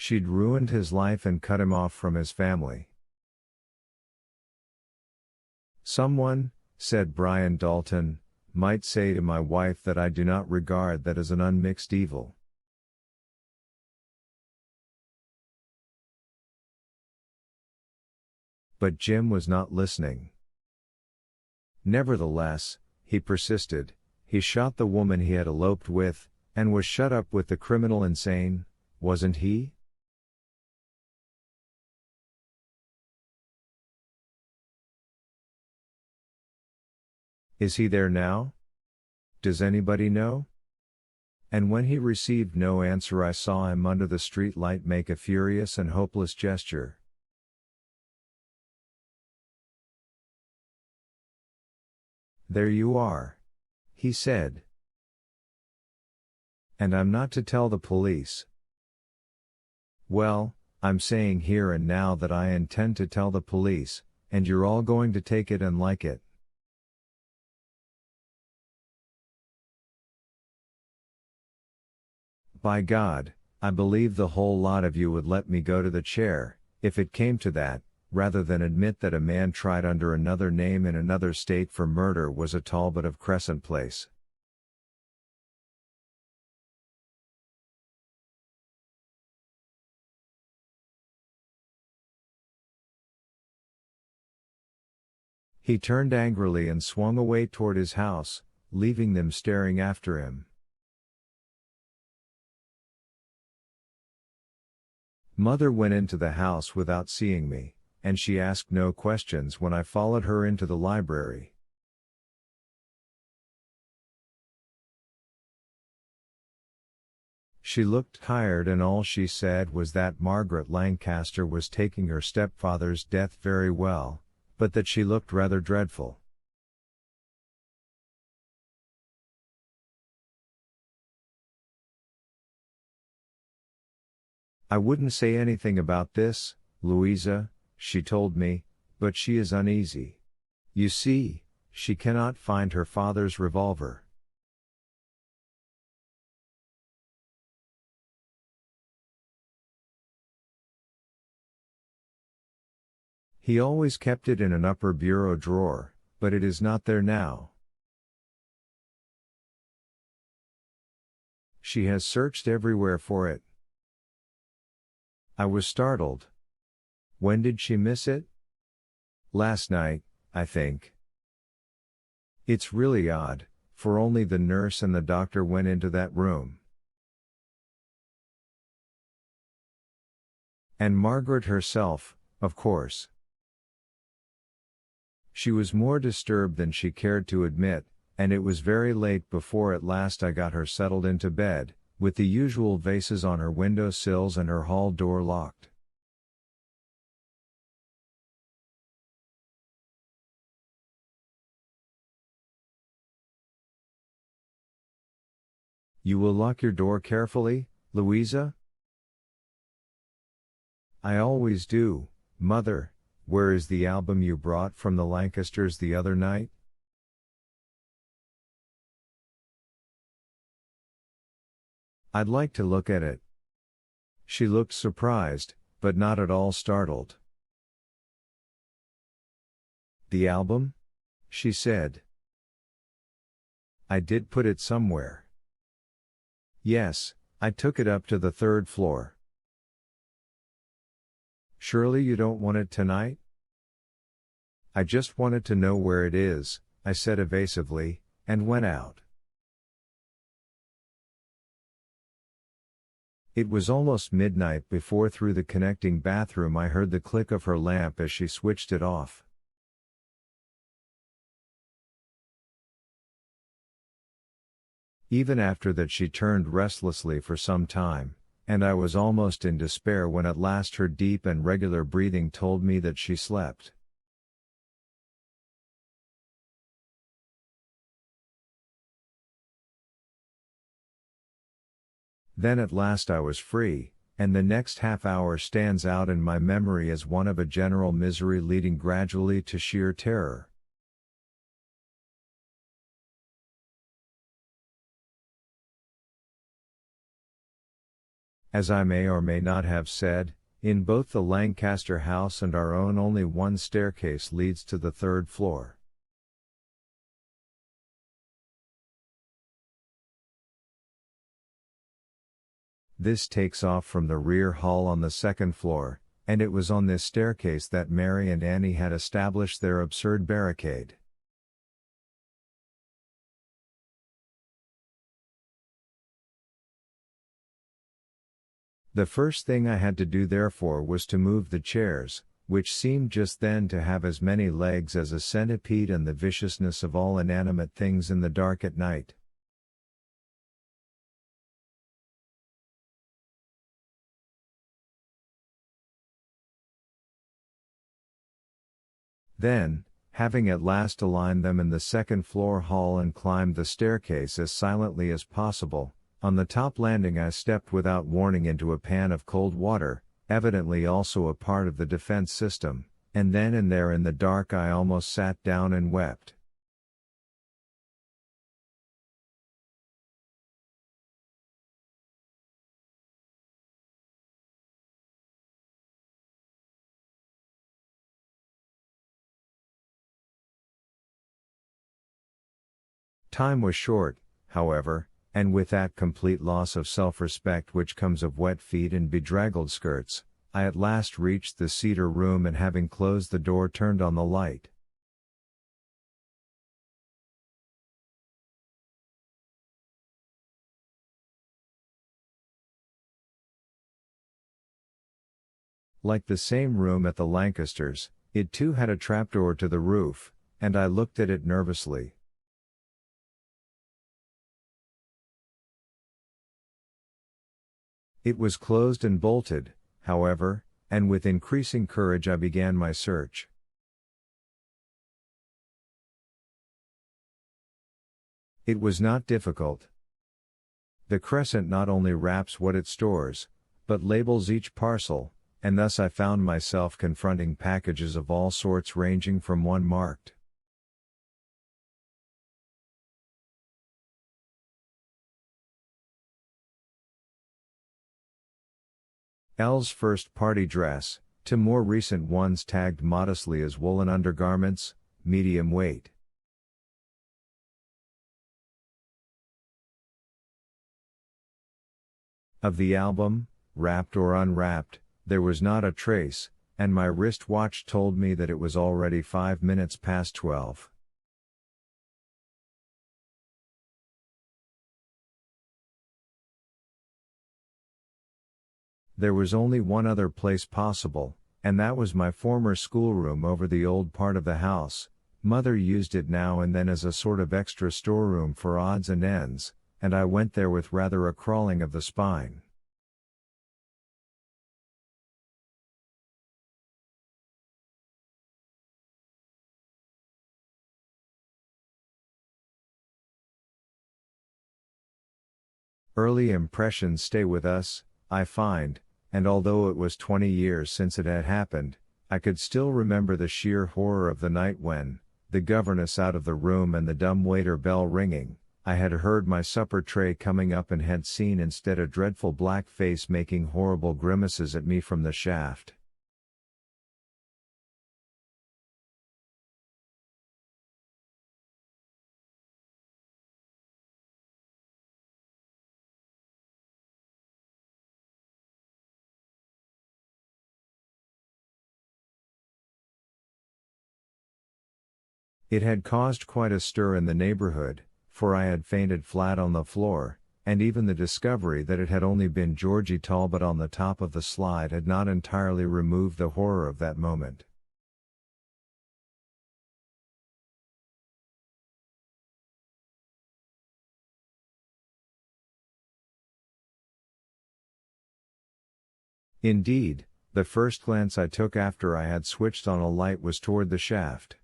She'd ruined his life and cut him off from his family. Someone, said Brian Dalton, might say to my wife that I do not regard that as an unmixed evil. But Jim was not listening. Nevertheless, he persisted, he shot the woman he had eloped with, and was shut up with the criminal insane, wasn't he? Is he there now? Does anybody know? And when he received no answer, I saw him under the street light make a furious and hopeless gesture. There you are, he said. And I'm not to tell the police. Well, I'm saying here and now that I intend to tell the police, and you're all going to take it and like it. By God, I believe the whole lot of you would let me go to the chair, if it came to that, rather than admit that a man tried under another name in another state for murder was a Talbot of Crescent Place. He turned angrily and swung away toward his house, leaving them staring after him. Mother went into the house without seeing me, and she asked no questions when I followed her into the library. She looked tired, and all she said was that Margaret Lancaster was taking her stepfather's death very well, but that she looked rather dreadful. I wouldn't say anything about this, Louisa, she told me, but she is uneasy. You see, she cannot find her father's revolver. He always kept it in an upper bureau drawer, but it is not there now. She has searched everywhere for it. I was startled. When did she miss it? Last night, I think. It's really odd, for only the nurse and the doctor went into that room. And Margaret herself, of course. She was more disturbed than she cared to admit, and it was very late before at last I got her settled into bed, with the usual vases on her window sills and her hall door locked. You will lock your door carefully, Louisa? I always do, Mother. Where is the album you brought from the Lancasters the other night? I'd like to look at it. She looked surprised, but not at all startled. The album? She said. I did put it somewhere. Yes, I took it up to the 3rd floor. Surely you don't want it tonight? I just wanted to know where it is, I said evasively, and went out. It was almost midnight before through the connecting bathroom I heard the click of her lamp as she switched it off. Even after that she turned restlessly for some time, and I was almost in despair when at last her deep and regular breathing told me that she slept. Then at last I was free, and the next half hour stands out in my memory as one of a general misery leading gradually to sheer terror. As I may or may not have said, in both the Lancaster house and our own only one staircase leads to the third floor. This takes off from the rear hall on the second floor, and it was on this staircase that Mary and Annie had established their absurd barricade. The first thing I had to do therefore was to move the chairs, which seemed just then to have as many legs as a centipede and the viciousness of all inanimate things in the dark at night. Then, having at last aligned them in the second floor hall and climbed the staircase as silently as possible, on the top landing I stepped without warning into a pan of cold water, evidently also a part of the defense system, and then and there in the dark I almost sat down and wept. Time was short, however, and with that complete loss of self-respect which comes of wet feet and bedraggled skirts, I at last reached the cedar room and having closed the door turned on the light. Like the same room at the Lancasters, it too had a trapdoor to the roof, and I looked at it nervously. It was closed and bolted, however, and with increasing courage I began my search. It was not difficult. The crescent not only wraps what it stores, but labels each parcel, and thus I found myself confronting packages of all sorts ranging from one marked L's first party dress, to more recent ones tagged modestly as woolen undergarments, medium weight. Of the album, wrapped or unwrapped, there was not a trace, and my wrist watch told me that it was already 5 minutes past 12. There was only one other place possible, and that was my former schoolroom over the old part of the house. Mother used it now and then as a sort of extra storeroom for odds and ends, and I went there with rather a crawling of the spine. Early impressions stay with us, I find, and although it was 20 years since it had happened, I could still remember the sheer horror of the night when, the governess out of the room and the dumb waiter bell ringing, I had heard my supper tray coming up and had seen instead a dreadful black face making horrible grimaces at me from the shaft. It had caused quite a stir in the neighborhood, for I had fainted flat on the floor, and even the discovery that it had only been Georgie Talbot on the top of the slide had not entirely removed the horror of that moment. Indeed, the first glance I took after I had switched on a light was toward the shaft.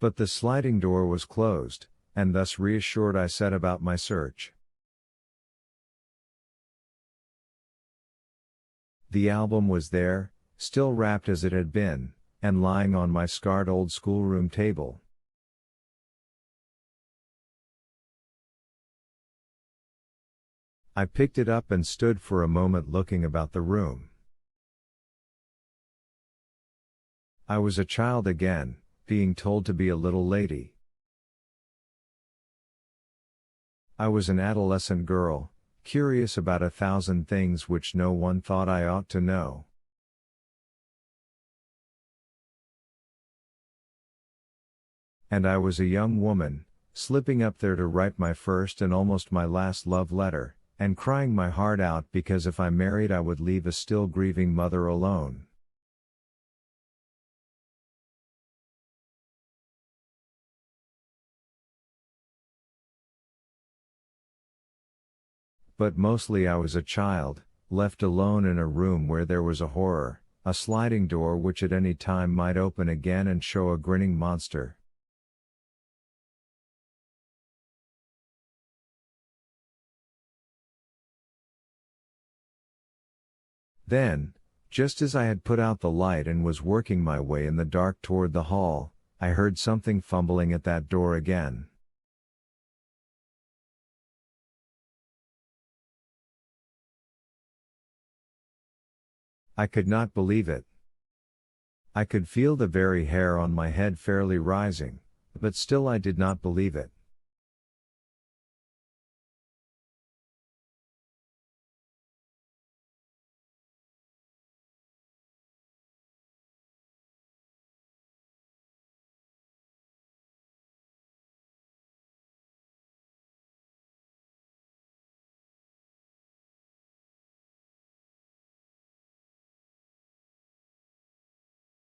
But the sliding door was closed, and thus reassured I set about my search. The album was there, still wrapped as it had been, and lying on my scarred old schoolroom table. I picked it up and stood for a moment looking about the room. I was a child again, being told to be a little lady. I was an adolescent girl, curious about 1,000 things which no one thought I ought to know. And I was a young woman, slipping up there to write my first and almost my last love letter, and crying my heart out because if I married I would leave a still grieving mother alone. But mostly I was a child, left alone in a room where there was a horror, a sliding door which at any time might open again and show a grinning monster. Then, just as I had put out the light and was working my way in the dark toward the hall, I heard something fumbling at that door again. I could not believe it. I could feel the very hair on my head fairly rising, but still I did not believe it.